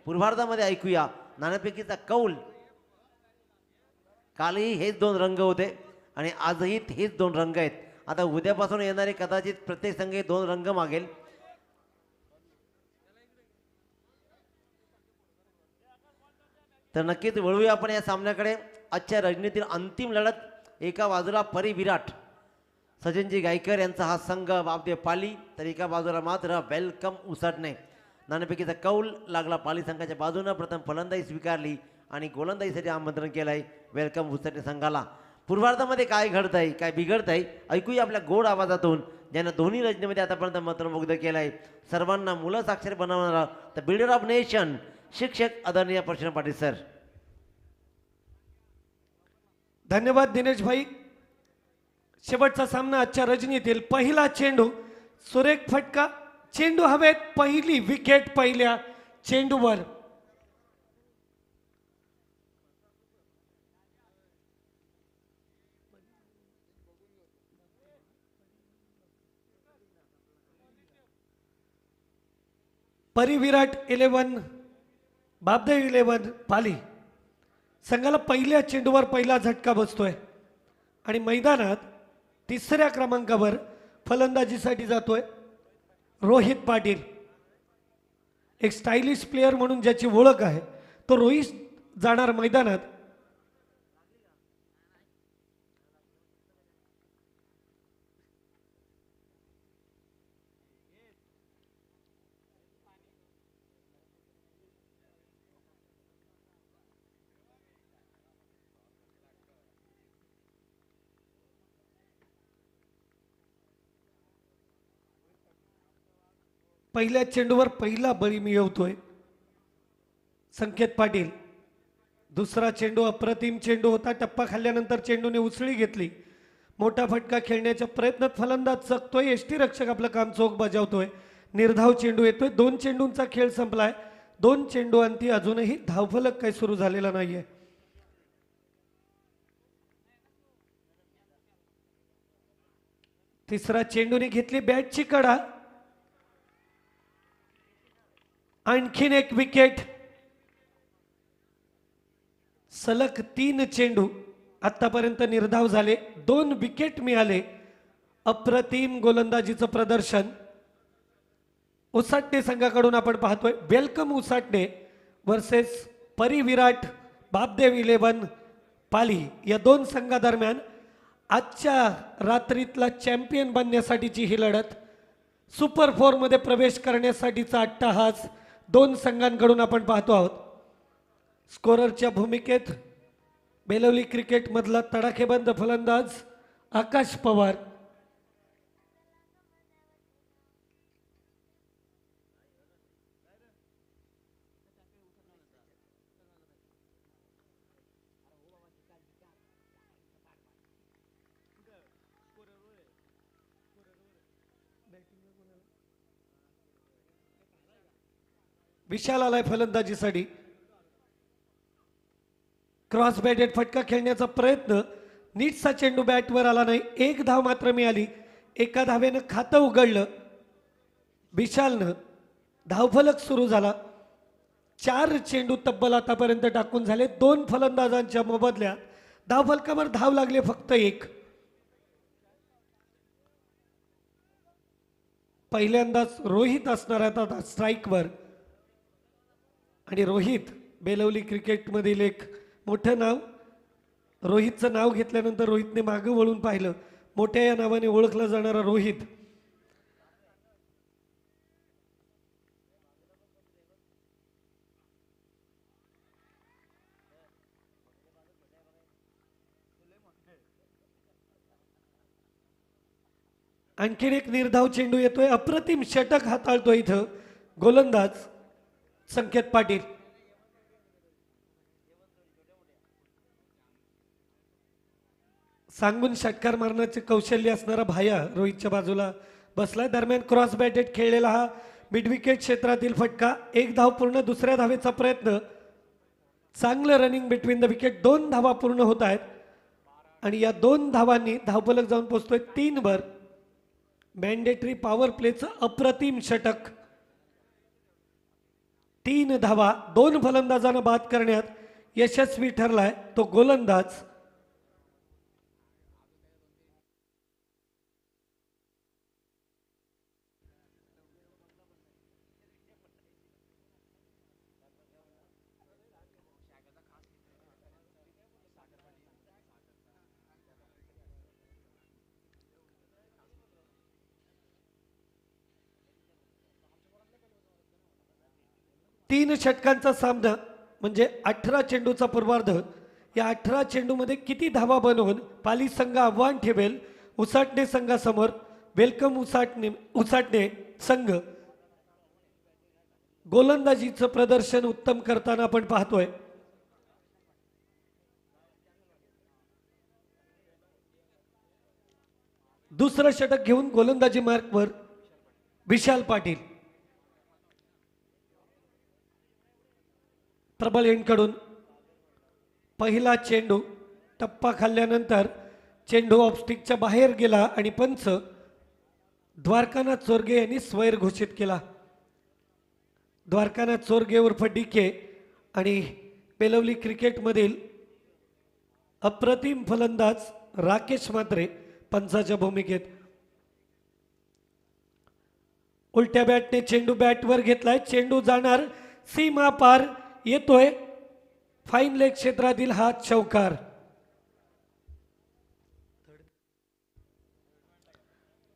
पूर्वार्धामध्ये ऐकूया नाणेफेकीचा कौल. कालही हेच दोन रंग होते आणि आजही हेच दोन रंग आहेत. आता उद्यापासून येणारे कदाचित प्रत्येक संघ हे दोन रंग मागेल. तर नक्कीच वळूया आपण या सामन्याकडे. आजच्या रजनीतील अंतिम लढत. एका बाजूला परिविराट सचिनजी गायकर यांचा हा संघ बापदे पाली, तर एका बाजूला मात्र वेलकम उसाटणे. नाणेफेकीचा कौल लागला पाली संघाच्या बाजूनं. प्रथम फलंदाजी स्वीकारली आणि गोलंदाजीसाठी आमंत्रण केलं आहे वेलकम उसाटणे संघाला. पूर्वार्धामध्ये काय घडत आहे, काय बिघडत आहे, ऐकूया आपल्या गोड आवाजातून, ज्यानं दोन्ही रचनेमध्ये आतापर्यंत मंत्रमुग्ध केलं आहे. सर्वांना मुलं साक्षर बनवणारा द बिल्डर ऑफ नेशन शिक्षक आदरणीय प्रश्न पाटील सर. धन्यवाद दिनेश भाई. शेवटचा सामना आजच्या रजनीतील. पहिला चेंडू, सुरेख फटका, चेंडू हवेत, पहिली विकेट पहिल्या चेंडूवर. परिविराट 11 बापदेव 11 पाली संघाला पहिल्या चेंडूवर पहिला झटका बसतोय आणि मैदानात तिसऱ्या क्रमांकावर फलंदाजीसाठी जातोय रोहित पाटील. एक स्टायलिश प्लेयर म्हणून ज्याची ओळख आहे तो रोहित जाणार मैदानात. पहिल्या चेंडूवर पहिला बळी मिळवतोय संकेत पाटील. दुसरा चेंडू अप्रतिम चेंडू होता. टप्पा खाल्ल्यानंतर चेंडूने उसळी घेतली. मोठा फटका खेळण्याच्या प्रयत्नात फलंदाज चकतोय. यष्टीरक्षक आपलं काम चोख बजावतोय. निर्धाव चेंडू येतोय. 2 चेंडूंचा खेळ संपलाय. 2 चेंडू अंती अजूनही धावफलक काही सुरू झालेला नाहीये. तिसरा चेंडूने घेतली बॅटची कडा. आणखीन एक विकेट. सलग 3 चेंडू आतापर्यंत निर्धाव झाले. 2 विकेट मिळाले. अप्रतिम गोलंदाजीचं प्रदर्शन उसाटणे संघाकडून आपण पाहतोय. वेलकम उसाटणे वर्सेस परिविराट बापदेव 11 पाली या दोन संघादरम्यान आजच्या रात्रीतला चॅम्पियन बनण्यासाठीची ही लढत. सुपर 4 मध्ये प्रवेश करण्यासाठीचा अट्टाहास दोन संघांकडून आपण पाहतो आहोत. स्कोररच्या भूमिकेत बेलवली क्रिकेट मधला तडाखेबंद फलंदाज आकाश पवार. विशाल आलाय फलंदाजीसाठी. क्रॉस बॅटेड फटका खेळण्याचा प्रयत्न. नीटचा चेंडू बॅटवर आला नाही. 1 धाव मात्र मिळाली. एका धावेनं खातं उघडलं विशालनं. धावफलक सुरू झाला. 4 चेंडू तब्बल आतापर्यंत टाकून झाले. 2 फलंदाजांच्या मोबदल्यात धावफलकावर धाव लागले फक्त 1. पहिल्यांदाच रोहित असणार आता स्ट्राईकवर आणि रोहित बेलवली क्रिकेटमधील एक मोठं नाव. रोहितचं नाव घेतल्यानंतर रोहितने मागं वळून पाहिलं. मोठ्या या नावाने ओळखला जाणारा रोहित. आणखीन एक निर्धाव चेंडू येतोय. अप्रतिम षटक हाताळतो इथं गोलंदाज संकेत पाटील. सांगून षटकार मारण्याचे कौशल्य असणारा भाया रोहितच्या बाजूला बसलाय. दरम्यान क्रॉस बॅटेड खेळलेला हा मिड विकेट क्षेत्रातील फटका. 1 धाव पूर्ण. दुसऱ्या धावेचा प्रयत्न. चांगलं रनिंग बिटवीन द विकेट. 2 धावा पूर्ण होत आहेत आणि या 2 धावांनी धावफलक जाऊन पोहोचतोय 3 वर. मॅन्डेटरी पॉवर प्लेचं अप्रतिम षटक. 3 धावा 2 फलंदाजांना बाद करण्यात यशस्वी ठरलाय तो गोलंदाज तीन षटकांचा सामना म्हणजे 18 चेंडूचा पूर्वार्ध. या 18 चेंडूमध्ये किती धावा बनवून पाली संघ आव्हान ठेवेल उसाटणे संघासमोर. वेलकम उसाटणे संघ गोलंदाजीचं प्रदर्शन उत्तम करताना आपण पाहतोय. दुसरं षटक घेऊन गोलंदाजी मार्कवर विशाल पाटील. प्रबल एंडकडून पहिला चेंडू टप्पा खाल्ल्यानंतर चेंडू ऑफस्टिकच्या बाहेर गेला आणि पंच द्वारकानाथ चोरगे यांनी स्वैर घोषित केला. द्वारकानाथ चोरगे उर्फ डीके आणि बेलवली क्रिकेटमधील अप्रतिम फलंदाज राकेश म्हात्रे पंचाच्या भूमिकेत. उलट्या बॅटने चेंडू बॅटवर घेतलाय. चेंडू जाणार सीमा पार येतोय फाईन लेग क्षेत्रातील हा चौकार.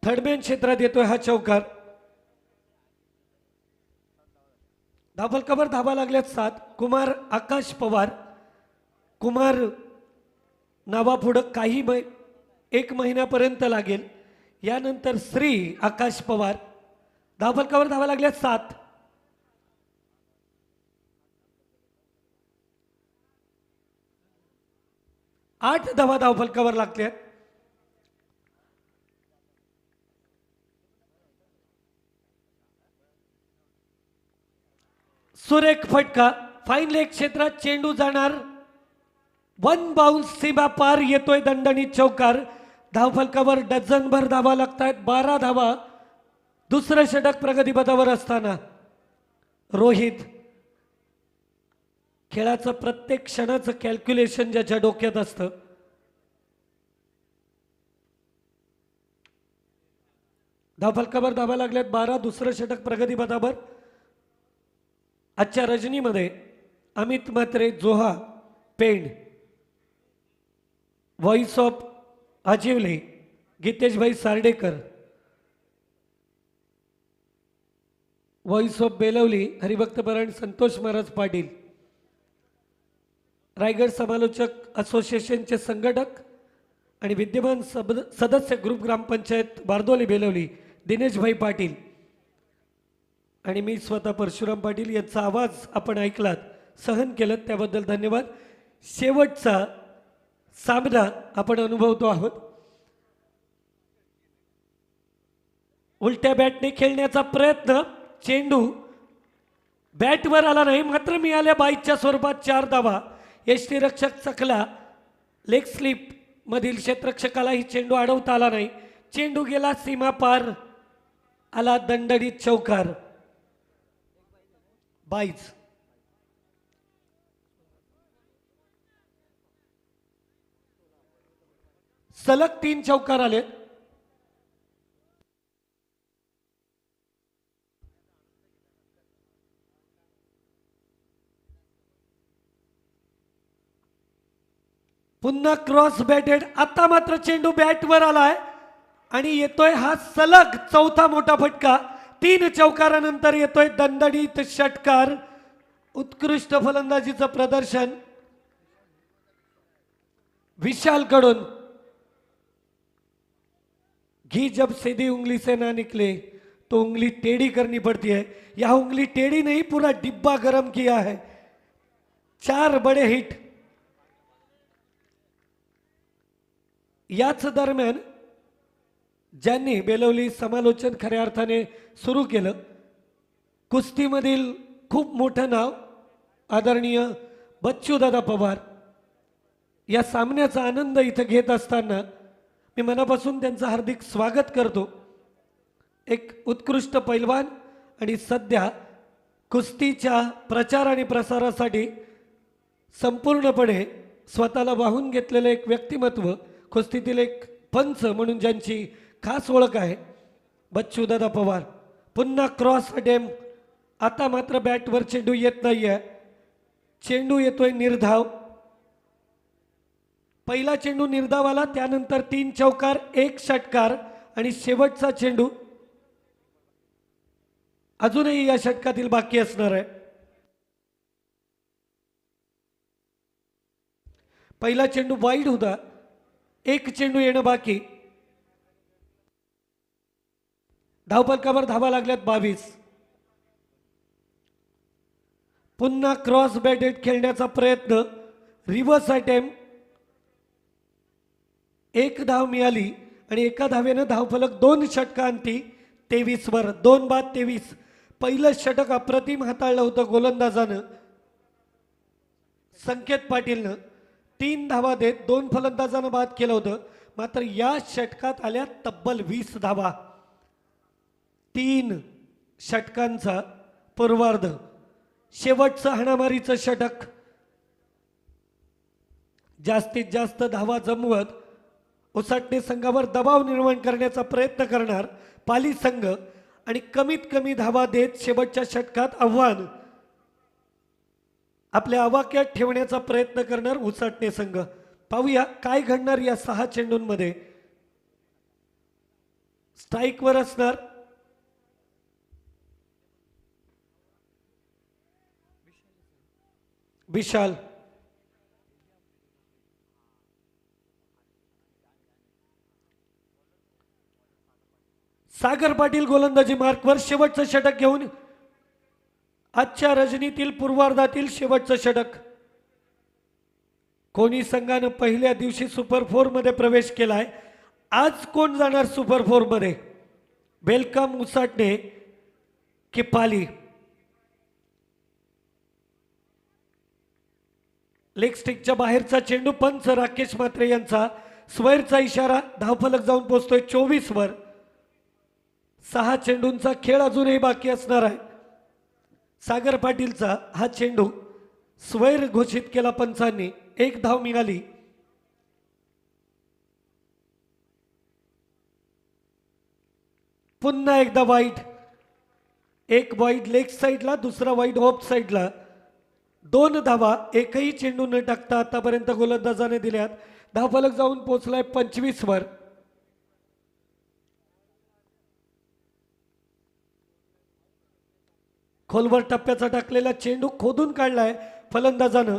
थर्डमॅन क्षेत्रात येतोय हा चौकार. धावफलकावर धावा लागल्यात 7. कुमार आकाश पवार. कुमार नावापुढं काही एक महिन्यापर्यंत लागेल. यानंतर श्री आकाश पवार. धावफलकावर धावा लागल्यात 7. 8 धावा धावफलकावर लागल्यात. सुरेख फटका फाईन लेग क्षेत्रात चेंडू जाणार. 1 बाउन्स सीमा पार येतोय दणदणीत चौकार. धावफलकावर डझनभर धावा लागतायत. 12 धावा. दुसरं षटक प्रगतीपथावर असताना रोहित खेळाचं प्रत्येक क्षणाचं कॅल्क्युलेशन ज्याच्या डोक्यात असतं. धावफलकावर धावा लागल्यात 12. दुसरं षटक प्रगतीपथावर. आजच्या रजनीमध्ये अमित म्हात्रे जोहा पेंड. Voice of Ajivale Giteshbhai Sardekar. Voice of Belavali हरिभक्त परायण संतोष महाराज पाटील. रायगड समालोचक असोसिएशनचे संघटक आणि विद्यमान सदस्य ग्रुप ग्रामपंचायत बारदोली बेलवली दिनेशभाई पाटील आणि मी स्वतः परशुराम पाटील यांचा आवाज आपण ऐकलात, सहन केलं त्याबद्दल धन्यवाद. शेवटचा सामना आपण अनुभवतो आहोत. उलट्या बॅटने खेळण्याचा प्रयत्न. चेंडू बॅटवर आला नाही मात्र मिळाल्या बाईच्या स्वरूपात 4 धावा. यष्टीरक्षक चकला लेग स्लिप मधील क्षेत्ररक्षकालाही चेंडू अडवता आला नाही. चेंडू गेला सीमा पार. आला दणदणीत चौकार. 22. सलग 3 चौकार आले. पुन्हा क्रॉस बॅटेड. आता मात्र चेंडू बॅटवर आलाय आणि येतोय हा सलग 4था मोठा फटका. 3 चौकारानंतर येतोय दणदणीत षटकार. उत्कृष्ट फलंदाजीचं प्रदर्शन विशाल कडून. घी जब सीधी उंगली से ना निकले तो उंगली टेढ़ी करनी पड़ती है. यह उंगली टेढ़ी नहीं पूरा डिब्बा गरम किया है. 4 बड़े हिट. याच दरम्यान ज्यांनी बेलवली समालोचन खऱ्या अर्थाने सुरू केलं, कुस्तीमधील खूप मोठं नाव आदरणीय बच्चूदादा पवार या सामन्याचा आनंद इथं घेत असताना मी मनापासून त्यांचं हार्दिक स्वागत करतो. एक उत्कृष्ट पैलवान आणि सध्या कुस्तीच्या प्रचार आणि प्रसारासाठी संपूर्णपणे स्वतःला वाहून घेतलेलं एक व्यक्तिमत्व, कुस्तीतील एक पंच म्हणून ज्यांची खास ओळख आहे, बच्चूदादा पवार. पुन्हा क्रॉस अटेम्प. आता मात्र बॅटवर चेंडू येत नाहीये. चेंडू येतोय निर्धाव. पहिला चेंडू निर्धाव आला, त्यानंतर 3 चौकार 1 षटकार आणि शेवटचा चेंडू अजूनही या षटकातील बाकी असणार आहे. पहिला चेंडू वाईड होता. 1 चेंडू येणं बाकी. धावफलकावर धावा लागल्यात 22. पुन्हा क्रॉस बॅटेड खेळण्याचा प्रयत्न. Reverse attempt. 1 धाव मिळाली आणि एका धावेनं धावफलक 2 षटकांती 23 वर. 2 बाद 23. पहिलं षटक अप्रतिम हाताळलं होतं गोलंदाजानं, संकेत पाटीलनं. 3 धावा देत 2 फलंदाजानं बाद केलं होतं. मात्र या षटकात आल्या तब्बल 20 धावा. 3 षटकांचा पूर्वार्ध. शेवटचं हाणामारीचं षटक. जास्तीत जास्त धावा जमवत उसाटणे संघावर दबाव निर्माण करण्याचा प्रयत्न करणार पाली संघ आणि कमीत कमी धावा देत शेवटच्या षटकात आव्हान आपल्या आवाक्यात ठेवण्याचा प्रयत्न करणार उसाटणे संघ. पाहूया काय घडणार या 6 चेंडूंमध्ये. स्ट्राईकवर असणार विशाल. सागर पाटील गोलंदाजी मार्कवर. शेवटचं षटक घेऊन आजच्या रजनीतील पूर्वार्धातील शेवटचं षटक. कोणी संघानं पहिल्या दिवशी सुपर 4 मध्ये प्रवेश केलाय. आज कोण जाणार सुपर 4 मध्ये? वेलकम उसाटणे की पाली? लेग स्टिकच्या बाहेरचा चेंडू. पंच राकेश म्हात्रे यांचा स्वैरचा इशारा. धावफलक जाऊन पोहोचतोय 24 वर. 6 चेंडूंचा खेळ अजूनही बाकी असणार आहे. सागर पाटीलचा हा चेंडू स्वैर घोषित केला पंचांनी. 1 धाव मिळाली. पुन्हा एकदा वाईड. 1 वाईड लेग साईडला, दुसरा वाईड ऑफ साईडला. 2 धावा एकही चेंडू न टाकता आतापर्यंत गोलंदाजाने दिल्यात. धावफलक जाऊन पोहोचलाय 25 वर. खोलवर टप्प्याचा टाकलेला चेंडू खोदून काढलाय फलंदाजानं.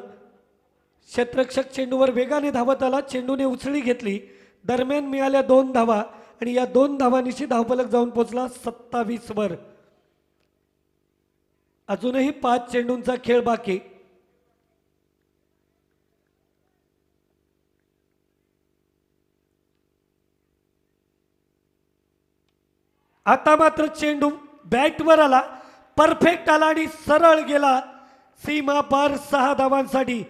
क्षेत्ररक्षक चेंडूवर वेगाने धावत आला. चेंडूने उचली घेतली. दरम्यान मिळाल्या 2 धावा आणि या 2 धावांनिशी धावफलक जाऊन पोहोचला 27 वर. अजूनही 5 चेंडूंचा खेळ बाकी. आता मात्र चेंडू बॅटवर आला. परफेक्ट आला आणि सरळ गेला सीमा पार 6 धावांसाठी.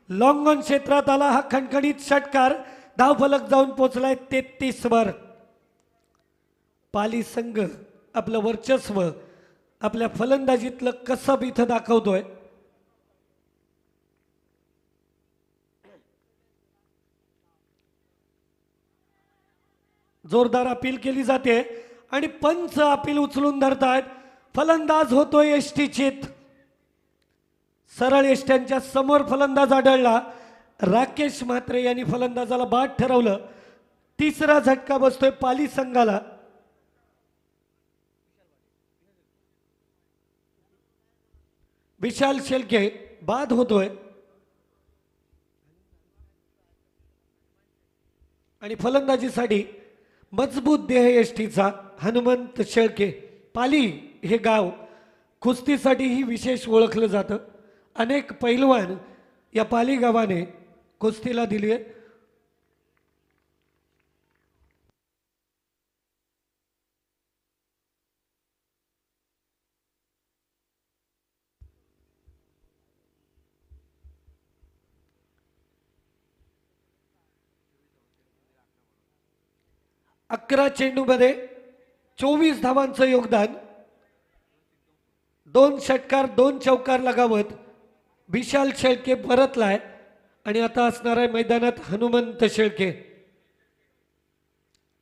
लॉंग ऑन क्षेत्रात आला हा खणखणीत षटकार. धावफलक जाऊन पोहोचलाय 33 वर. पाली संघ आपलं वर्चस्व आपल्या फलंदाजीतलं कसब इथं दाखवतोय. जोरदार अपील केली जाते आणि पंच अपील उचलून धरतायत. फलंदाज होतोय यष्टीचित. सरळ यष्ट्यांच्या समोर फलंदाज आढळला. राकेश म्हात्रे यांनी फलंदाजाला बाद ठरवलं. 3रा झटका बसतोय पाली संघाला. विशाल शेळके बाद होतोय आणि फलंदाजीसाठी मजबूत देह यष्टीचा हनुमंत शेळके. पाली हे गाव कुस्तीसाठीही विशेष ओळखलं जातं. अनेक पैलवान या पाली गावाने कुस्तीला दिली आहे. अकरा चेंडूमध्ये 24 धावांचं योगदान. 2 षटकार 2 चौकार लगावत विशाल शेळके परतलाय आणि आता असणार आहे मैदानात हनुमंत शेळके.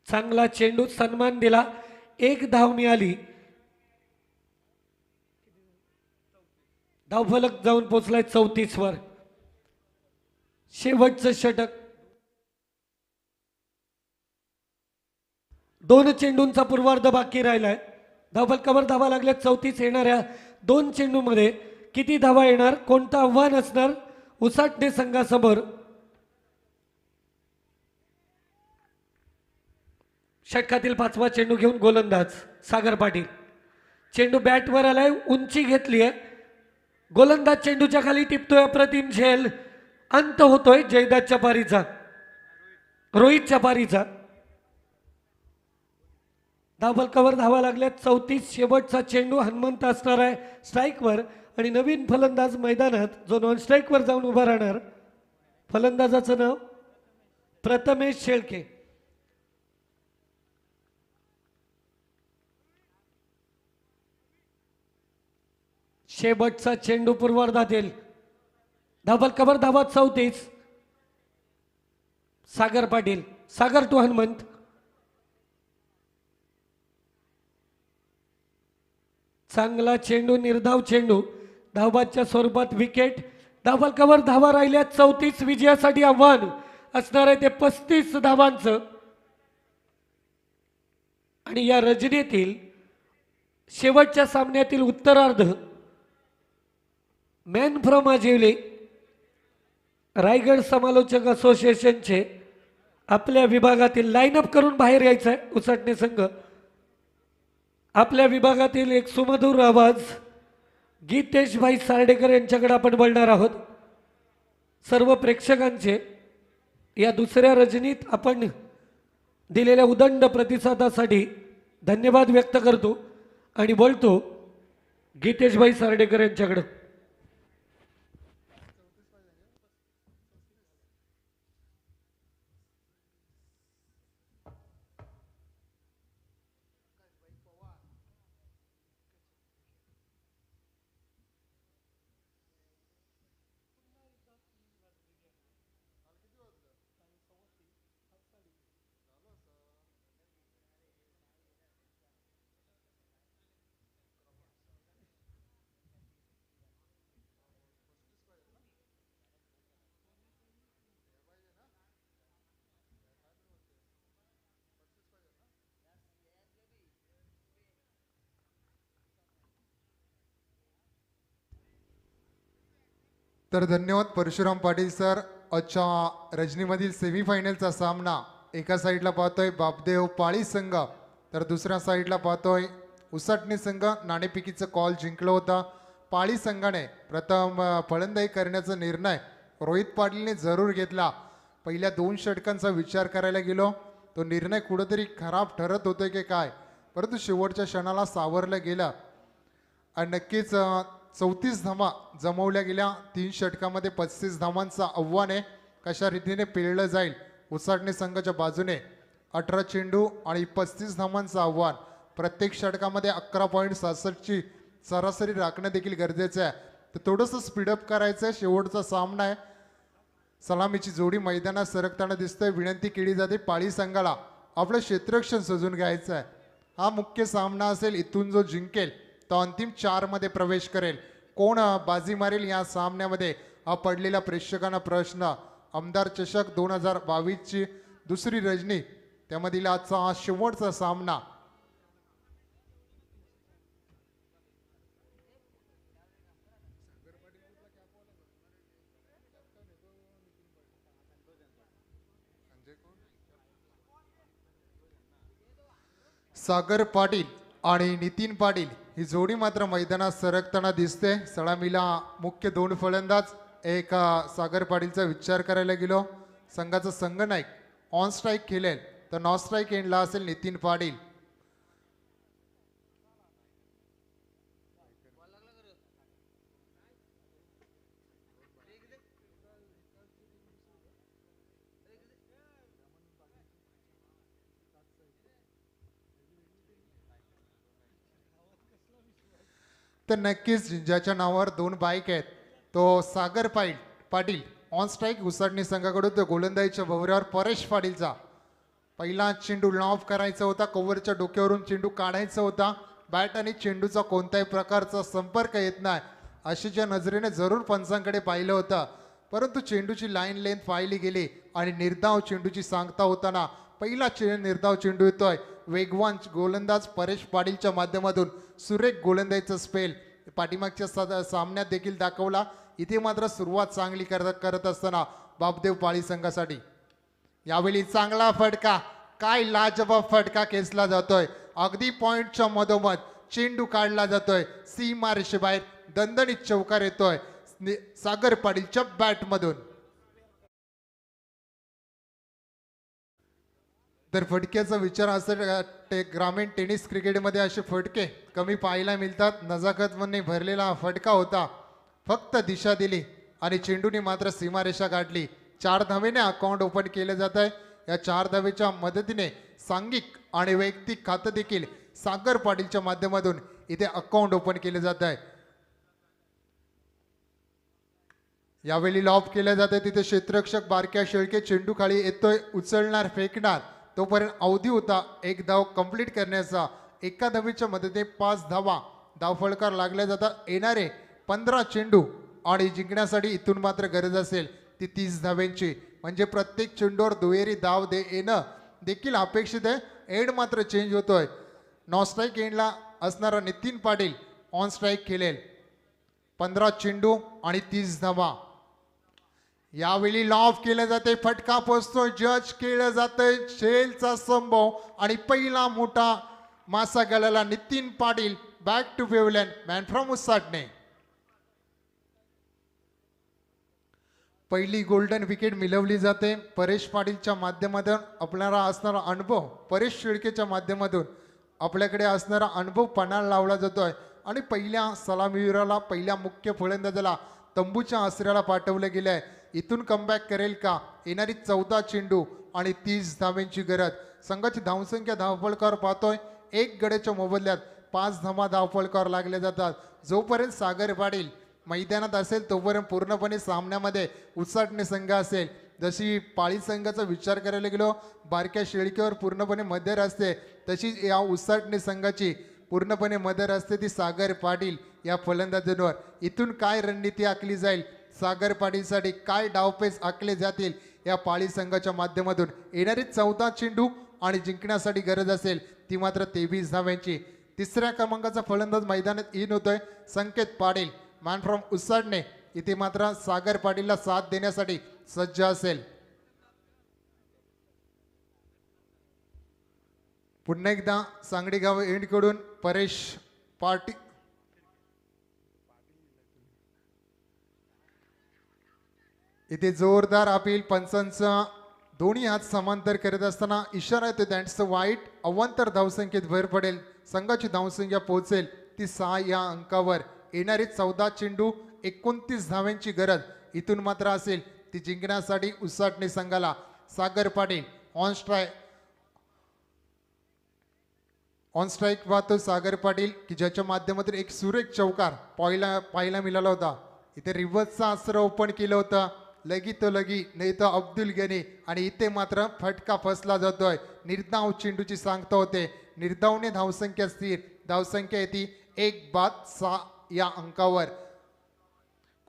चांगला चेंडू सन्मान दिला, 1 धाव मिळाली. धावफलक जाऊन पोचलाय 34 वर. शेवटचं षटक. 2 चेंडूंचा पूर्वार्ध बाकी राहिलाय. धावफलकावर धावा लागल्या 34. येणाऱ्या 2 चेंडूमध्ये किती धावा येणार, कोणतं आव्हान असणार उसाटणे संघासमोर. षटकातील 5वा चेंडू घेऊन गोलंदाज सागर पाटील. चेंडू बॅटवर आलाय, उंची घेतली आहे. गोलंदाज चेंडूच्या खाली टिपतोय, अप्रतिम झेल. अंत होतोय जयदाच्या पारीचा, रोहितच्या पारीचा. धावफलकावर धावा लागल्या 34. शेवटचा चेंडू. हनुमंत असणार आहे स्ट्राईकवर आणि नवीन फलंदाज मैदानात जो नॉन स्ट्राईकवर जाऊन उभा राहणार. फलंदाजाचं नाव प्रथमेश शेळके. शेवटचा चेंडू पूर्वार्धात येईल. धावफलकावर धावा 34. सागर पाटील, सागर टू हनुमंत. चांगला चेंडू, निर्धाव चेंडू, धावबादच्या स्वरूपात विकेट. धावफलकावर धावा राहिल्या 34. विजयासाठी आव्हान असणार आहे ते 35 धावांचं. आणि या रजनीतील शेवटच्या सामन्यातील उत्तरार्ध मॅन फ्रॉम आजिवली रायगड समालोचक असोसिएशनचे आपल्या विभागातील लाईनअप करून बाहेर यायचं आहे उसाटणे संघ. आपल्या विभागातील एक सुमधुर आवाज गीतेश भाई सार्डेकर यांच्याकडे आपण बोलणार आहोत. सर्व प्रेक्षकांचे या दुसऱ्या रजनीत आपण दिलेल्या उदंड प्रतिसादासाठी धन्यवाद व्यक्त करतो आणि बोलतो गीतेश भाई सार्डेकर यांच्याकडे. तर धन्यवाद परशुराम पाटील सर. आजच्या रजनीमधील सेमीफायनलचा सामना एका साईडला पाहतोय बापदेव पाळी संघ, तर दुसऱ्या साईडला पाहतोय उसाटणे संघ. नाणेफेकीचं कॉल जिंकलं होता पाळी संघाने. प्रथम फलंदाजी करण्याचा निर्णय रोहित पाटीलने जरूर घेतला. पहिल्या 2 षटकांचा विचार करायला गेलो, तो निर्णय कुठंतरी खराब ठरत होतोय की काय, परंतु शेवटच्या क्षणाला सावरलं गेलं आणि नक्कीच 34 धावा जमवल्या गेल्या. 3 षटकामध्ये 35 धावांचं आव्हान आहे. कशा रीतीने पेललं जाईल उसाटणे संघाच्या बाजूने. 18 चेंडू आणि 35 धावांचं आव्हान. प्रत्येक षटकामध्ये 11.67ची सरासरी राखणं देखील गरजेचं आहे. तर थोडंसं स्पीडअप करायचं आहे. शेवटचा सामना आहे. सलामीची जोडी मैदानात सरकताना दिसतोय. विनंती केली जाते पाळी संघाला आपलं क्षेत्ररक्षण सजून घ्यायचं आहे. हा मुख्य सामना असेल. इथून जो जिंकेल तो अंतिम 4 मध्ये प्रवेश करेल. कोण बाजी मारेल या सामन्यामध्ये हा पडलेला प्रेक्षकांना प्रश्न. आमदार चषक 2022ची दुसरी रजनी, त्यामधील आजचा हा शेवटचा सामना. सागर पाटील आणि नितीन पाटील ही जोडी मात्र मैदानात सरकताना दिसते. सलामीला मुख्य 2 फलंदाज. एक सागर पाटीलचा विचार करायला गेलो, संघाचा संघनायक ऑन स्ट्राईक खेळेल, तर नॉन स्ट्राईक एंडला असेल नितीन पाटील. तर नक्कीच ज्याच्या नावावर 2 बाईक आहेत तो सागर पाटील ऑन स्ट्राईक उसाटणी संघाकडून तो गोलंदाजीच्या भोवऱ्यावर परेश पाटीलचा पहिला चेंडू लॉफ करायचा होता, कव्हरच्या डोक्यावरून चेंडू काढायचा होता. बॅट आणि चेंडूचा कोणत्याही प्रकारचा संपर्क येत नाही अशीच्या नजरेने जरूर पंचांकडे पाहिलं होतं, परंतु चेंडूची लाईन लेंथ पाहिली गेली आणि निर्धाव चेंडूची सांगता होताना पहिला निर्धाव चेंडू येतोय. वेगवान गोलंदाज परेश पाटीलच्या माध्यमातून सुरेख गोलंदाजीचा स्पेल पाठीमागच्या सामन्यात देखील दाखवला. इथे मात्र सुरुवात चांगली करत असताना बापदेव पाळी संघासाठी यावेळी चांगला फटका, काय लाजवाब फटका खेचला जातोय. अगदी पॉइंटच्या मधोमध चेंडू काढला जातोय, सीमा रेषेबाहेर दणदणीत चौकार येतोय सागर पाटीलच्या बॅटमधून. तर फटक्याचा विचार असेल ग्रामीण टेनिस क्रिकेटमध्ये असे फटके कमी पाहायला मिळतात. नजाकतमध्ये भरलेला हा फटका होता, फक्त दिशा दिली आणि चेंडूने मात्र सीमारेषा गाठली. 4 धावेने अकाउंट ओपन केले जात आहे. या 4 धावेच्या मदतीने सांघिक आणि वैयक्तिक खातं देखील सागर पाटीलच्या माध्यमातून इथे अकाउंट ओपन केले जात आहे. यावेळी लॉब केले जाते, तिथे क्षेत्ररक्षक बारक्या शेळके चेंडू खाली येतोय, उचलणार फेकणार तोपर्यंत अवधी होता 1 धाव कंप्लीट करण्याचा. एका धावेच्या मदतीने 5 धावा धावफलकार लागल्या जातात. येणारे 15 चेंडू आणि जिंकण्यासाठी इथून मात्र गरज असेल ती 30 धाव्यांची, म्हणजे प्रत्येक चेंडूवर दुहेरी धाव येणं देखील अपेक्षित आहे. एंड मात्र चेंज होतोय. नॉन स्ट्राईक एंडला असणारा नितीन पाटील ऑन स्ट्राईक खेळेल. 15 चेंडू आणि 30 धावा. यावेळी लॉफ केलं जाते, फटका पोचतोय, जज केलं जातंय, शेलचा संभव आणि पहिला मोठा मासा गळाला. Nitin Patil back to pavilion, man from Usatane. पहिली गोल्डन विकेट मिळवली जाते. परेश पाटीलच्या माध्यमातून आपल्याला असणारा अनुभव, परेश शेळकेच्या माध्यमातून आपल्याकडे असणारा अनुभव पणाला लावला जातोय आणि पहिल्या सलामीवीराला, पहिल्या मुख्य फलंदाजाला तंबूच्या आसऱ्याला पाठवलं गेलं आहे. इथून कमबॅक करेल का? येणारी 14 चेंडू आणि 30 धाव्यांची गरज. संघाची धावसंख्या धावफलकावर पाहतोय 1 गड्याच्या मोबदल्यात 5 धावा धावफलकावर लागल्या जातात. जोपर्यंत सागर पाटील मैदानात असेल तोपर्यंत पूर्णपणे सामन्यामध्ये उसाटणे संघ असेल. जशी पाळी संघाचा विचार करायला गेलो बारक्या शेळकेवर पूर्णपणे मदर असते, तशीच या उसाटणे संघाची पूर्णपणे मदर असते ती सागर पाटील या फलंदाजांवर. इथून काय रणनीती आखली जाईल, सागर पाटीलसाठी काय डावपेच आखले जातील या पाळी संघाच्या माध्यमातून. येणारी 14 चेंडू आणि जिंकण्यासाठी गरज असेल ती मात्र 23 धाव्यांची. 3ऱ्या क्रमांकाचा फलंदाज मैदानात इन होतोय संकेत पाटील, मॅन फ्रॉम उसाडणे. इथे मात्र सागर पाटीलला साथ देण्यासाठी सज्ज असेल. पुन्हा एकदा सांगडी गाव एंडकडून परेश पाटील, इथे जोरदार अपील. पंचांचा दोन्ही हात समांतर करत असताना इशारा येतो त्यांचं वाईट. अवांतर धावसंख्येत भर पडेल, संघाची धावसंख्या पोहोचेल ती 6 या अंकावर. येणारी 14 चेंडू 29 धाव्यांची गरज इथून मात्र असेल ती जिंकण्यासाठी उसाटणे संघाला. सागर पाटील ऑन स्ट्राईक पाहतो सागर पाटील की ज्याच्या माध्यमातून एक सुरेख चौकार पाहायला मिळाला होता. इथे रिव्हर्सचा अस्त्र ओपन केलं होतं, लगी तो लगी नाही तर अब्दुल गनी, आणि इथे मात्र फटका फसला जातोय. निर्धाव चेंडूची सांगता होते. निर्धावने धावसंख्या स्थिर, धावसंख्या येते 1/6 या अंकावर.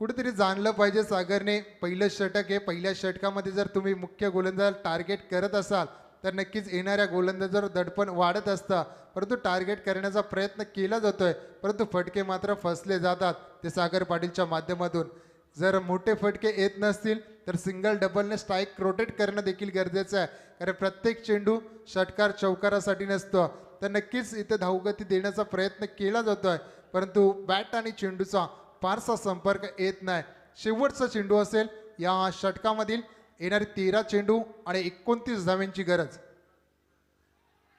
कुठेतरी जाणलं पाहिजे सागरने पहिलं षटक आहे. पहिल्या षटकामध्ये जर तुम्ही मुख्य गोलंदाज टार्गेट करत असाल तर नक्कीच येणाऱ्या गोलंदाजावर दडपण वाढत असतं, परंतु टार्गेट करण्याचा प्रयत्न केला जातोय, परंतु फटके मात्र फसले जातात ते सागर पाटीलच्या माध्यमातून. जर मोठे फटके येत नसतील तर सिंगल डबलने स्ट्राईक रोटेट करणं देखील गरजेचं आहे, कारण प्रत्येक चेंडू षटकार चौकारासाठी नसतो. तर नक्कीच इथे धावगती देण्याचा प्रयत्न केला जातोय, परंतु बॅट आणि चेंडूचा फारसा संपर्क येत नाही. शेवटचा चेंडू असेल या षटकामधील. येणारी 13 चेंडू आणि 29 धाव्यांची गरज.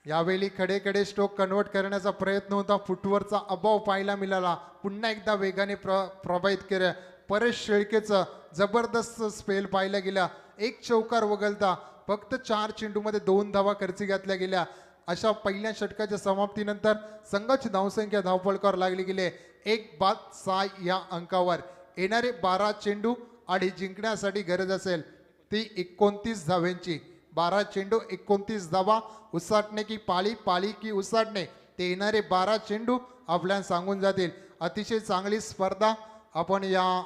यावेळी खडे स्ट्रोक कन्वर्ट करण्याचा प्रयत्न होता, फुटवरचा अभाव पाहायला मिळाला. पुन्हा एकदा वेगाने प्रभावित केलं. परेश शेळकेचं जबरदस्त स्पेल पाहायला गेला. 1 चौकार वगळता फक्त 4 चेंडूमध्ये 2 धावा खर्ची घातल्या गेल्या. अशा पहिल्या षटकाच्या समाप्तीनंतर संघाची धावसंख्या धावफलकावर लागली गेली 1-6 या अंकावर. येणारे 12 चेंडू आणि जिंकण्यासाठी गरज असेल ती 29 धाव्यांची. 12 चेंडू 29 धावा. उसाटणे की पाळी, पाळी की उसाटणे, ते येणारे 12 चेंडू आपल्याला सांगून जातील. अतिशय चांगली स्पर्धा आपण या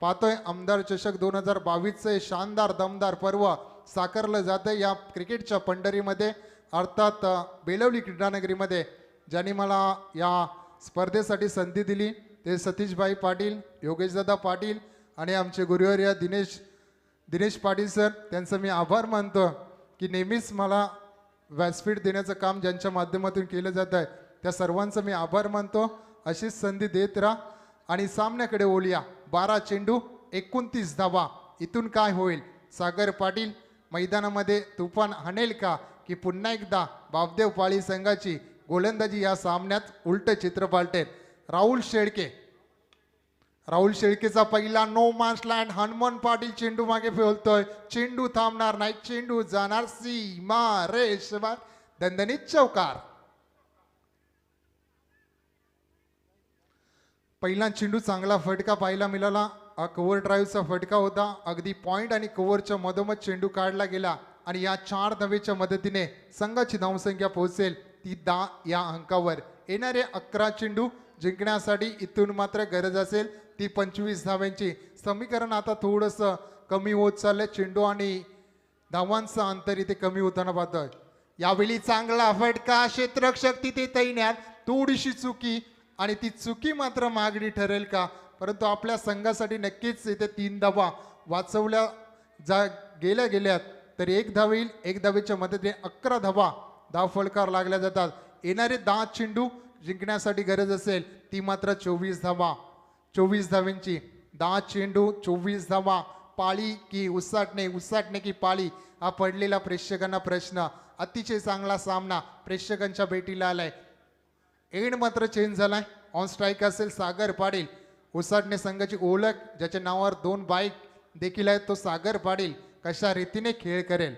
पाहतोय. आमदार चषक 2022चे शानदार दमदार पर्व साकारलं जातं या क्रिकेटच्या पंढरीमध्ये, अर्थात बेलवली क्रीडानगरीमध्ये. ज्यांनी मला या स्पर्धेसाठी संधी दिली ते सतीशभाई पाटील, योगेशदादा पाटील आणि आमचे गुरुवर्य दिनेश पाटील सर. त्यांचं मी आभार मानतो की नेहमीच मला व्यासपीठ देण्याचं काम ज्यांच्या माध्यमातून केलं जात आहे त्या सर्वांचं मी आभार मानतो. अशीच संधी देत राहा आणि सामन्याकडे ओढूया. 12 चेंडू 29 धावा. इथून काय होईल? सागर पाटील मैदानामध्ये तुफान हाणेल का की पुन्हा एकदा बापदेव पाळी संघाची गोलंदाजी या सामन्यात उलट चित्र पालटेल? राहुल शेळकेचा पहिला no marks land. Hanuman Patil चेंडू मागे फेलतोय. चेंडू थांबणार नाही, चेंडू जाणार सीमा रेषेवर. दणदणीत चौकार. पहिला चेंडू चांगला फटका पाहायला मिळाला. कव्हर ड्राईव्हचा फटका होता. अगदी पॉइंट आणि कव्हरच्या मधोमध चेंडू काढला गेला आणि या 4 धावेच्या मदतीने संघाची धावसंख्या पोहोचेल ती 10 या अंकावर. येणारे 11 चेंडू जिंकण्यासाठी इथून मात्र गरज असेल ती 25 धाव्यांची. समीकरण आता थोडंसं कमी होत चाललंय. चेंडू आणि धावांचं अंतर इथे कमी होताना पाहतोय. यावेळी चांगला फटका, क्षेत्ररक्षक तिथे तैनात. थोडीशी चुकी आणि ती चुकी मात्र मागणी ठरेल का? परंतु आपल्या संघासाठी नक्कीच इथे 3 धावा वाचवल्या गेल्यात तर 1 धाव येईल. 1 धावेच्या मदतीने 11 धावा धावफलकावर लागल्या जातात. येणारे 10 चेंडू जिंकण्यासाठी गरज असेल ती मात्र 24 धावा. 24 धाव्यांची. 10 चेंडू 24 धावा. पाळी की उसाटणे, उसाटणे की पाळी, हा पडलेला प्रेक्षकांना प्रश्न. अतिशय चांगला सामना प्रेक्षकांच्या भेटीला आलाय. एंड मात्र चेंज झालाय. ऑन स्ट्राईक असेल सागर पाटील. उसाटणे संघाची ओळख, ज्याच्या नावावर 2 बाईक देखील आहेत, तो सागर पाटील कशा रीतीने खेळ करेल.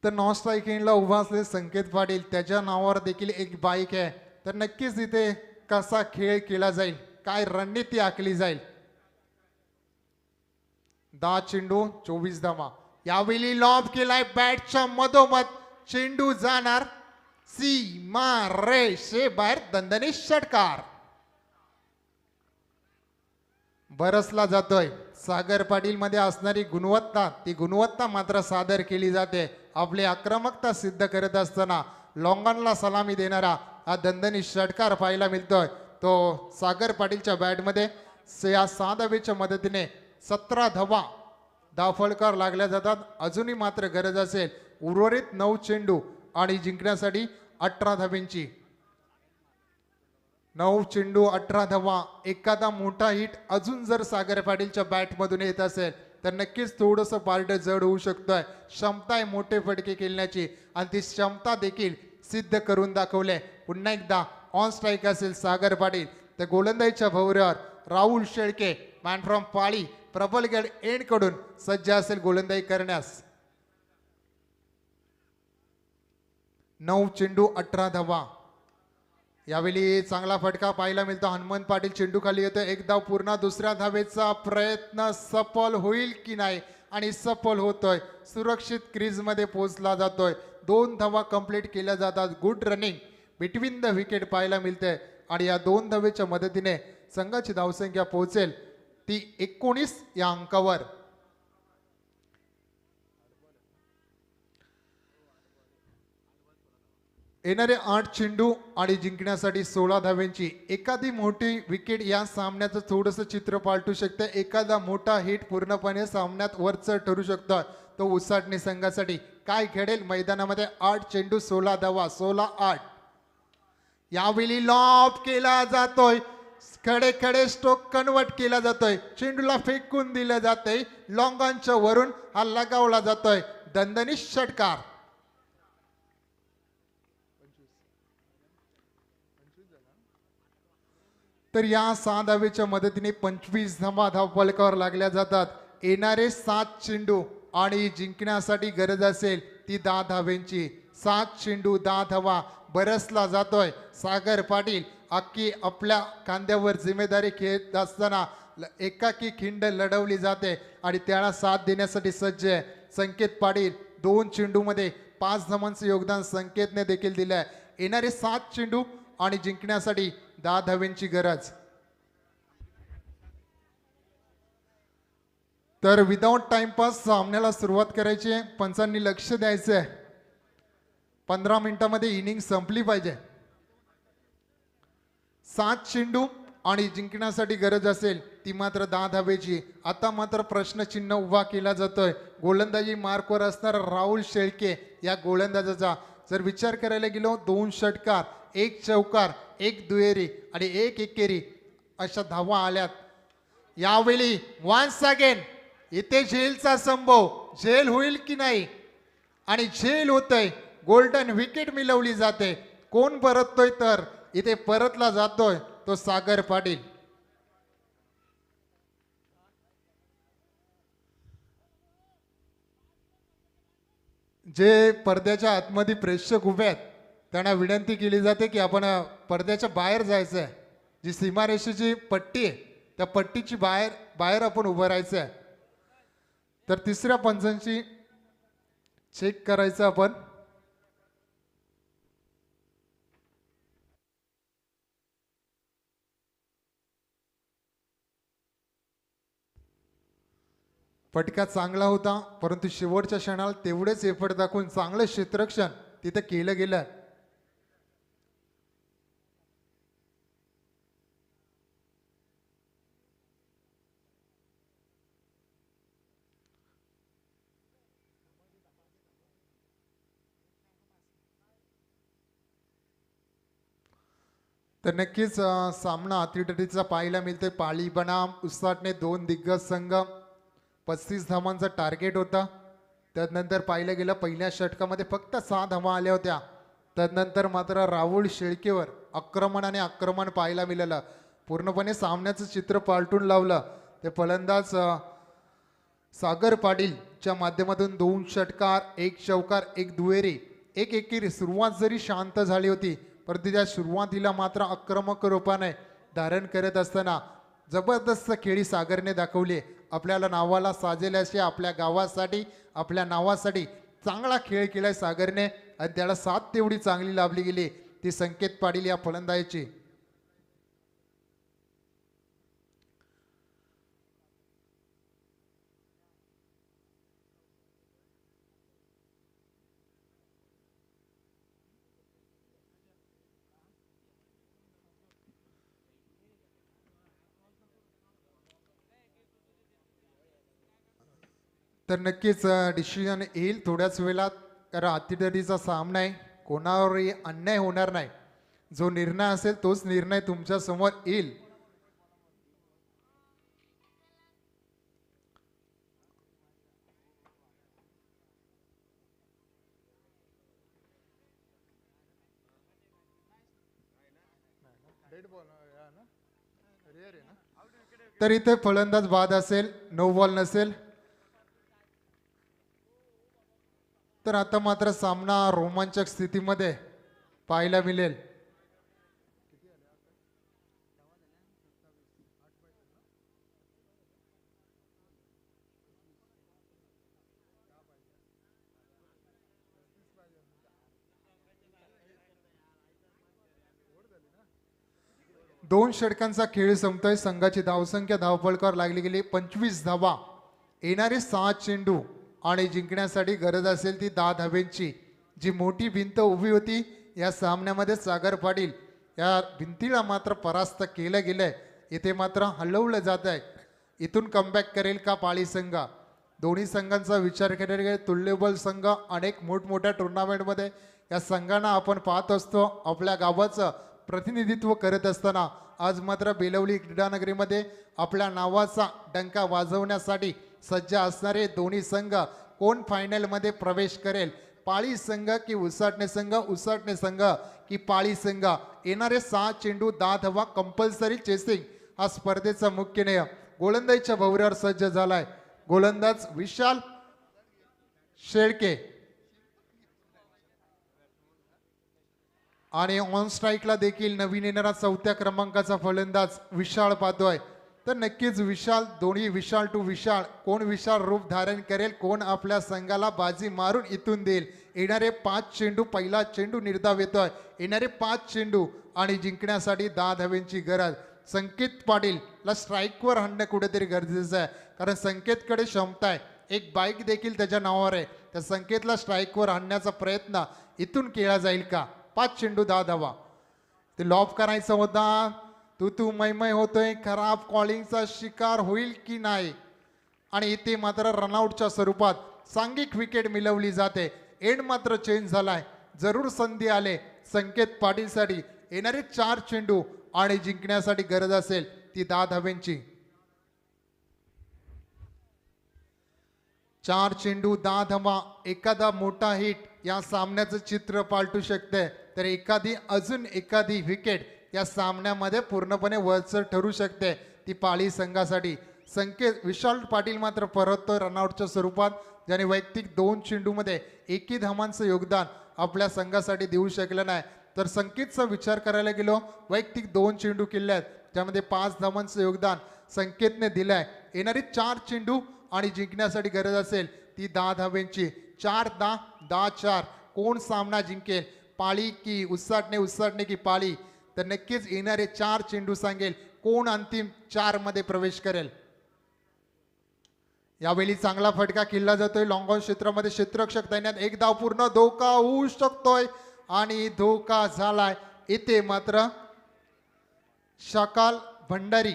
तर नॉन स्ट्राईक एंडला उभा असलेले संकेत पाटील, त्याच्या नावावर देखील एक बाईक आहे. तर नक्कीच इथे कसा खेळ केला जाईल, काय रणनीती आखली जाईल. 10 चेंडू 24 धावा. यावेळी लॉब केलाय बॅटच्या मधोमध. चेंडू जाणार सीमा रेषेबाहेर. दणदणीत षटकार बरसला जातोय. सागर पाटील मध्ये असणारी गुणवत्ता, ती गुणवत्ता मात्र सादर केली जाते. आपली आक्रमकता सिद्ध करत असताना लॉंगॉनला सलामी देणारा हा दणदणीत षटकार पाहायला मिळतोय. तो सागर पाटीलच्या बॅटमध्ये. या 6 धावेच्या मदतीने 17 धावा धावफलकावर लागल्या जातात. अजूनही मात्र गरज असेल उर्वरित 9 चेंडू आणि जिंकण्यासाठी 18 धाव्यांची. 9 चेंडू 18 धावा. एखादा मोठा हिट अजून जर सागर पाटीलच्या बॅटमधून येत असेल तर नक्कीच थोडंसं पार्ट जड होऊ शकतोय. क्षमता आहे मोठे फटके खेळण्याची आणि ती क्षमता देखील सिद्ध करून दाखवले. पुन्हा एकदा ऑन स्ट्राईक असेल सागर पाटील. तर गोलंदाजीच्या भोवऱ्यावर राहुल शेळके, मॅन फ्रॉम पाळी, प्रबलगड एंड कडून सज्ज असेल गोलंदाजी करण्यास. 9 चेंडू 18 धावा. यावेळी चांगला फटका पाहायला मिळतो. हनुमान पाटील चेंडू खाली येतो. 1 धाव पूर्ण. दुसऱ्या धावेचा प्रयत्न सफल होईल की नाही आणि सफल होतोय. सुरक्षित क्रीज मध्ये पोहोचला जातोय. 2 धावा कंप्लीट केल्या जातात. Good running between the wicket पाहायला मिळते आणि या 2 धावेच्या मदतीने संघाची धावसंख्या पोहोचेल ती 19 या अंकावर. येणारे 8 चेंडू आणि जिंकण्यासाठी 16 धाव्यांची. एखादी मोठी विकेट या सामन्याचं थोडंसं चित्र पालटू शकते. एखादा मोठा हिट पूर्णपणे सामन्यात वरचढ ठरू शकतो. तो उसाटणे संघासाठी काय घडेल मैदानामध्ये. 8 चेंडू 16 धावा. 16-8. यावेळी लॉब केला जातोय. खडे खडे स्ट्रोक कन्वर्ट केला जातोय. चेंडूला फेकून दिलं जातंय. लॉंगॉनच्या वरून हा लगावला जातोय. दणदणीत षटकार. तर या 6 धावेच्या मदतीने 25 धावा धावफलकावर लागल्या जातात. येणारे 7 चेंडू आणि जिंकण्यासाठी गरज असेल ती 10 धावेंची. 7 चेंडू 10 धावा बरसला जातोय. सागर पाटील अख्खी आपल्या खांद्यावर जिम्मेदारी घेत असताना एकाकी खिंड लढवली जाते आणि त्याला साथ देण्यासाठी सज्ज आहे संकेत पाटील. 2 चेंडूमध्ये 5 धावांचं योगदान संकेतने देखील दिलं आहे. येणारे 7 चेंडू आणि जिंकण्यासाठी 10 धावेंची गरज. तर विदाउट टाइमपास सामन्याला सुरुवात करायची आहे. पंचांनी लक्ष द्यायचं आहे. 15 मिनिटांमध्ये इनिंग संपली पाहिजे. 7 चेंडू आणि जिंकण्यासाठी गरज असेल ती मात्र 10 धावेची. आता मात्र प्रश्नचिन्ह उभा केला जातोय गोलंदाजी मार्कवर असणारा राहुल शेळके या गोलंदाजाचा. जर विचार करायला गेलो 2 षटकार 1 चौकार 1 दुहेरी आणि 1 एकेरी अशा धावा आल्यात. यावेळी वन्स अगेन इथे झेलचा संभव. झेल होईल की नाही आणि झेल होतय. गोल्डन विकेट मिळवली जाते. कोण परततोय तर इथे परतला जातोय तो सागर पाटील. जे पडद्याच्या आतमध्ये प्रेक्षक उभे आहेत त्यांना विनंती केली जाते की आपण पडद्याच्या बाहेर जायचं आहे. जी सीमारेषेची पट्टी आहे त्या पट्टीची बाहेर आपण उभं राहायचं आहे. तर तिसऱ्या पंचांची चेक करायचं आपण. फटका चांगला होता परंतु शेवटच्या क्षणाला तेवढेच एफर्ट दाखवून चांगलं क्षेत्ररक्षण तिथे केलं गेलं. तर नक्कीच सामना अतिटटीचा पाहायला मिळतोय. पाळी बनाम उसाटणे 2 दिग्गज संघ. 35 धावांचा टार्गेट होता. त्यानंतर पाहिलं गेलं पहिल्या षटकामध्ये फक्त 6 धावा आल्या होत्या. त्यानंतर मात्र राहुल शेळकेवर आक्रमण पाहायला मिळालं. पूर्णपणे सामन्याचं चित्र पालटून लावलं. ते फलंदाज सागर पाटीलच्या माध्यमातून 2 षटकार 1 चौकार 1 दुहेरी 1 एकेरी. सुरुवात जरी शांत झाली होती परंतु त्या सुरुवातीला मात्र आक्रमक रूपाने धारण करत असताना जबरदस्त खेळी सागरने दाखवली. आपल्याला नावाला साजेल असे आपल्या गावासाठी आपल्या नावासाठी चांगला खेळ केलाय सागरने आणि त्याला साथ तेवढी चांगली लाभली गेली ती संकेत पाटील या फलंदाजाची. तर नक्कीच डिसिजन येईल थोड्याच वेळात. कारण अतिदरीचा सामना आहे. कोणावरही अन्याय होणार नाही. जो निर्णय असेल तोच निर्णय तुमच्या समोर येईल. तर इथे फलंदाज बाद असेल, नो बॉल नसेल. तर आता मात्र सामना रोमांचक स्थितीमध्ये पाहायला मिळेल. दोन षटकांचा खेळ संपतोय. संघाची धावसंख्या धावफलकावर लागली गेली 25 धावा. येणारे 6 चेंडू आणि जिंकण्यासाठी गरज असेल ती 10 धावेंची. जी मोठी भिंत उभी होती या सामन्यामध्ये सागर पाटील या भिंतीला मात्र परास्त केलं गेलंय. इथे मात्र हलवलं जात आहे. इथून कमबॅक करेल का पाळी संघ? दोन्ही संघांचा विचार करायला गेला तुल्यबळ संघ अनेक मोठमोठ्या टुर्नामेंटमध्ये या संघांना आपण पाहत असतो आपल्या गावाचं प्रतिनिधित्व करत असताना आज मात्र बेलवली क्रीडानगरीमध्ये आपल्या नावाचा डंका वाजवण्यासाठी सज्ज असणारे दोन्ही संघ कोण फायनलमध्ये प्रवेश करेल? पाळी संघ की उसाटणे संघ? उसाटणे संघ की पाळी संघ? येणारे 6 चेंडू 10 धावा कंपल्सरी चेसिंग हा स्पर्धेचा मुख्य नियम. गोलंदाजीच्या भोवऱ्यावर सज्ज झालाय गोलंदाज विशाल शेळके आणि ऑन स्ट्राईकला देखील नवीन येणारा 4थ्या क्रमांकाचा फलंदाज विशाल पाहतोय. तर नक्कीच विशाल, दोन्ही विशाल टू विशाल, कोण विशाल रूप धारण करेल, कोण आपल्या संघाला बाजी मारून इथून देईल. येणारे 5 चेंडू, पहिला चेंडू निर्धाव येतोय. येणारे 5 चेंडू आणि जिंकण्यासाठी 10 धाव्यांची गरज. संकेत पाटीलला स्ट्राईकवर आणणं कुठेतरी गरजेचं आहे, कारण संकेतकडे क्षमता आहे, एक बाईक देखील त्याच्या नावावर आहे. त्या संकेतला स्ट्राईकवर आणण्याचा प्रयत्न इथून केला जाईल का? 5 चेंडू 10 धावा. ते लॉब करायचं होता, तू मैमय होतोय, खराब कॉलिंगचा शिकार होईल की नाही. आणि इथे मात्र रनआउटच्या स्वरूपात सांघिक विकेट मिळवली जाते. एंड मात्र चेंज झालाय. जरूर संधी आले संकेत पाटीलसाठी. येणारे 4 चेंडू आणि जिंकण्यासाठी गरज असेल ती 10 धाव्यांची. 4 चेंडू 10 धावा. एखादा मोठा हिट या सामन्याचं चित्र पालटू शकते, तर अजून एखादी विकेट या सामन्यामध्ये पूर्णपणे वरचढ ठरू शकते ती पाली संघासाठी. संकेत विशाल पाटील मात्र परततो रनआउटच्या स्वरूपात, ज्याने वैयक्तिक 2 चेंडूमध्ये एकही धावांचं योगदान आपल्या संघासाठी देऊ शकलं नाही. तर संकेतचा विचार करायला गेलो, वैयक्तिक 2 चेंडू केले आहेत, त्यामध्ये 5 धावांचं योगदान संकेतने दिलंय. येणारी 4 चेंडू आणि जिंकण्यासाठी गरज असेल ती 10 धाव्यांची. 4-10, 10-4. कोण सामना जिंकेल, पाली की उसाटणे की पाली? तर नक्कीच येणारे 4 चेंडू सांगेल कोण अंतिम 4 मध्ये प्रवेश करेल. यावेळी चांगला फटका खेळला जातोय लॉंग ऑन क्षेत्रामध्ये. क्षेत्ररक्षक तैनात. एक धाव पूर्ण. धोका होऊ शकतोय आणि धोका झालाय. इथे मात्र शकाल भंडारी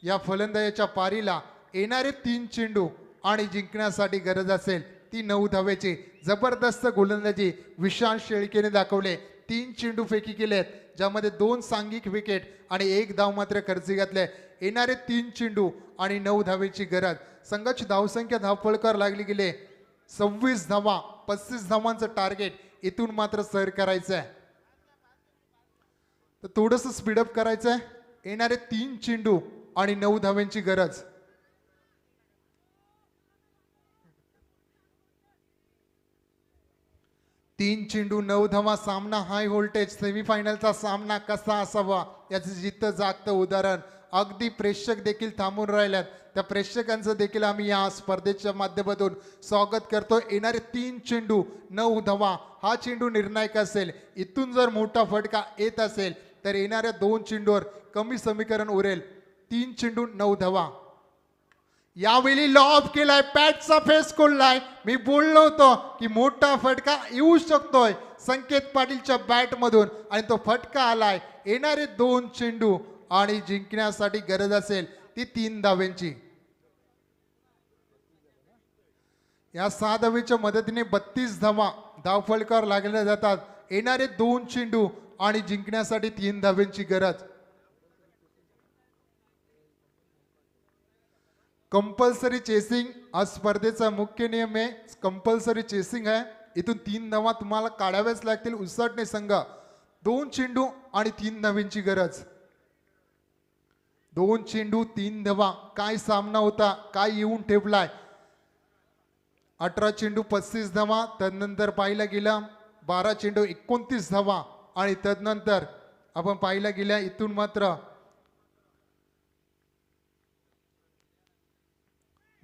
या फलंदाजाच्या पारीला येणारे 3 चेंडू आणि जिंकण्यासाठी गरज असेल ती 9 धावेची. जबरदस्त गोलंदाजी विशाल शेळकेने दाखवले. 3 चेंडू फेकी केलेत, ज्यामध्ये 2 सांघिक विकेट आणि 1 धाव मात्र खर्ची घातले. येणारे 3 चेंडू आणि 9 धावेची गरज. संघाची धावसंख्या धावपळकर लागली गेले 26 धावा. 35 धावांचं टार्गेट इथून मात्र सर करायचं आहे, तर थोडंसं स्पीडअप करायचं आहे. येणारे 3 चेंडू आणि 9 धाव्यांची गरज. तीन चेंडू 9 धावा. सामना हाय व्होल्टेज सेमीफायनलचा सामना कसा असावा याचं जिथं जागतं उदाहरण. अगदी प्रेक्षक देखील थांबून राहिल्यात. त्या प्रेक्षकांचं देखील आम्ही या स्पर्धेच्या माध्यमातून स्वागत करतो. येणारे 3 चेंडू 9 धावा. हा चेंडू निर्णायक असेल. इथून जर मोठा फटका येत असेल तर येणाऱ्या 2 चेंडूवर कमी समीकरण उरेल. 3 चेंडू 9 धावा. यावेळी लॉब केलाय, पॅटचा फेस खोललाय. मी बोललो होतो की मोठा फटका येऊ शकतोय संकेत पाटीलच्या बॅट मधून आणि तो फटका आलाय. येणारे 2 चेंडू आणि जिंकण्यासाठी गरज असेल ती 3 धाव्यांची. या 6 धावेच्या मदतीने 32 धावा धावफलकावर लागल्या जातात. येणारे 2 चेंडू आणि जिंकण्यासाठी 3 धाव्यांची गरज. कंपल्सरी चेसिंग हा स्पर्धेचा मुख्य नियम आहे. कंपल्सरी चेसिंग आहे. इथून 3 धावा तुम्हाला काढाव्याच लागतील. उसाटणे संघ 2 चेंडू आणि 3 धाव्यांची गरज. 2 चेंडू 3 धावा. काय सामना होता, काय येऊन ठेवलाय. 18 चेंडू 35 धावा. तदनंतर पाहिला गेला 12 चेंडू 29 धावा आणि तदनंतर आपण पाहिला गेल्या इथून मात्र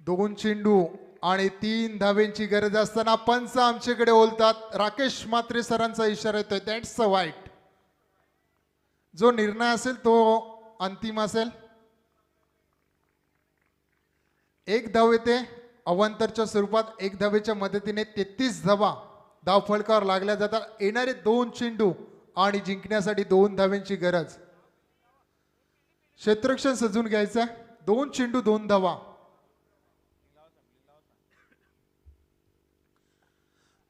2 चेंडू आणि 3 धाव्यांची गरज असताना पंच आमच्याकडे बोलतात. राकेश म्हात्रे सरांचा इशारा येतोय, दॅट्स अ वाईट. जो निर्णय असेल तो अंतिम असेल. 1 धाव येते अवांतरच्या स्वरूपात. 1 धावेच्या मदतीने 33 धावा धावफलकावर लागल्या जातात. येणारे 2 चेंडू आणि जिंकण्यासाठी 2 धाव्यांची गरज. क्षेत्ररक्षण सजून घ्यायचं. 2 चेंडू 2 धावा.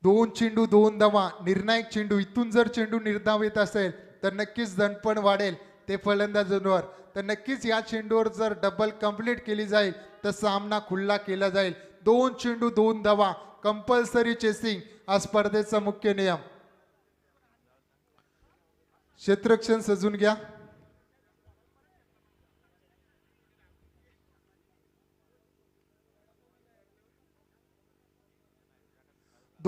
2 चेंडू 2 धावा. निर्णायक चेंडू. इथून जर चेंडू निर्धाव येत असेल तर नक्कीच दणपण वाढेल ते फलंदाजांवर. तर नक्कीच या चेंडूवर जर डबल कंप्लीट केली जाईल तर सामना खुल्ला केला जाईल. 2 चेंडू 2 धावा. कंपल्सरी चेसिंग हा स्पर्धेचा मुख्य नियम. क्षेत्ररक्षण सजून घ्या.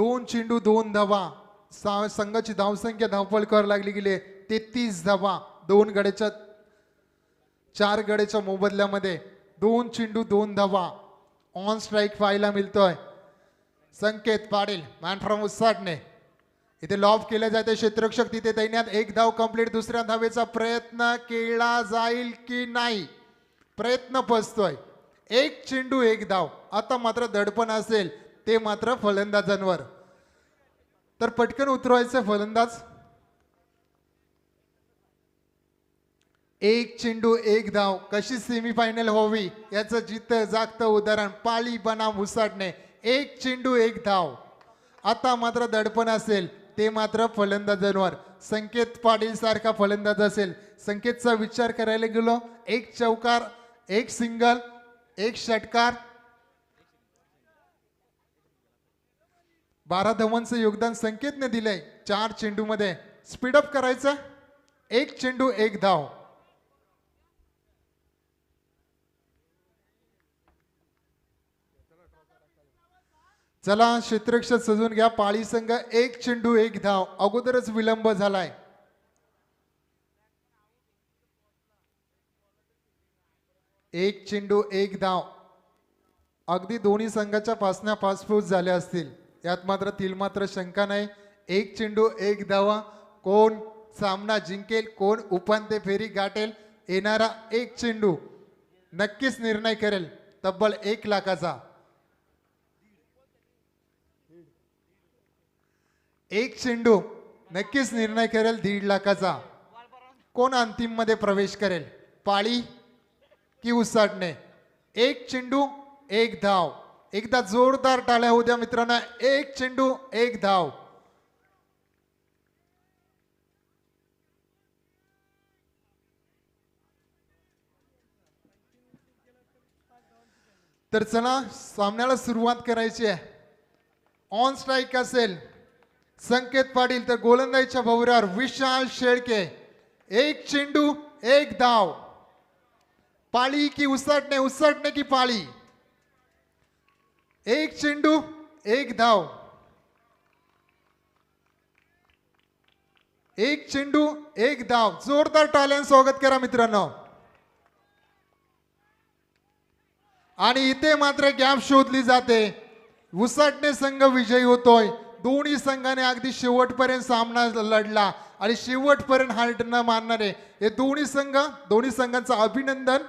2 चेंडू 2 धावा. संघाची धावसंख्या धावपळ करावी लागली गेली 33 धावा. 4 गड्याच्या मोबदल्यामध्ये 2 चेंडू 2 धावा. ऑन स्ट्राईक पाहायला मिळतोय. संकेत पाटील मॅन फ्रॉम उसाटणे. इथे लॉब केले जाते क्षेत्ररक्षक तिथे तैनात. 1 धाव कंप्लीट. दुसऱ्या धावेचा प्रयत्न केला जाईल की नाही, प्रयत्न फसतोय. 1 चेंडू 1 धाव. आता मात्र दडपण असेल ते मात्र फलंदाजांवर, तर पटकन उतरवायचं फलंदाज. 1 चेंडू 1 धाव. कशी सेमीफायनल व्हावी याचं जिथं जागतं उदाहरण पाली बनाम उसाटणे. 1 चेंडू 1 धाव. आता मात्र दडपण असेल ते मात्र फलंदाजांवर. संकेत पाटील सारखा फलंदाज असेल, संकेतचा विचार करायला गेलो 1 चौकार 1 सिंगल 1 षटकार. 12 धावांचं योगदान संकेतने दिलंय 4 चेंडू मध्ये. स्पीडअप करायचं. 1 चेंडू 1 धाव. चला क्षेत्ररक्षक सजून घ्या. पाळी संघ 1 चेंडू 1 धाव. अगोदरच विलंब झालाय. एक चेंडू 1 धाव. अगदी दोन्ही संघाच्या पासण्या पासपूस झाल्या असतील यात मात्र तिलमात्र शंका नाही. 1 चेंडू 1 धावा. कोण सामना जिंकेल, कोण उपांत्य फेरी गाठेल, येणारा 1 चेंडू नक्कीच निर्णय करेल तब्बल 1 लाखाचा. 1 चेंडू नक्कीच निर्णय करेल 1.5 लाखाचा. कोण अंतिम मध्ये प्रवेश करेल, पाळी की उसाटणे. 1 चेंडू 1 धाव. एकदा जोरदार टाळ्या होऊ द्या मित्रांनो. 1 चेंडू 1 धाव. तर चला सामन्याला सुरुवात करायची आहे. ऑन स्ट्राईक असेल संकेत पाटील, तर गोलंदाजीच्या भोवऱ्यावर विशाल शेळके. 1 चेंडू 1 धाव. पाळी की उसाटणे, उसाटणे की पाळी. 1 चेंडू 1 धाव. 1 चेंडू 1 धाव. जोरदार टाळ्यानं स्वागत करा मित्रांनो. आणि इथे मात्र गॅप शोधली जाते. उसाटणे संघ विजयी होतोय. दोन्ही संघाने अगदी शेवटपर्यंत सामना लढला आणि शेवटपर्यंत हार न मानणारे हे दोन्ही संघांचं अभिनंदन.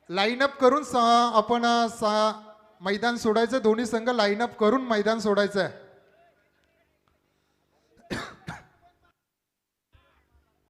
लाईनअप करून आपण मैदान सोडायचं. दोन्ही संघ लाईनअप करून मैदान सोडायचं.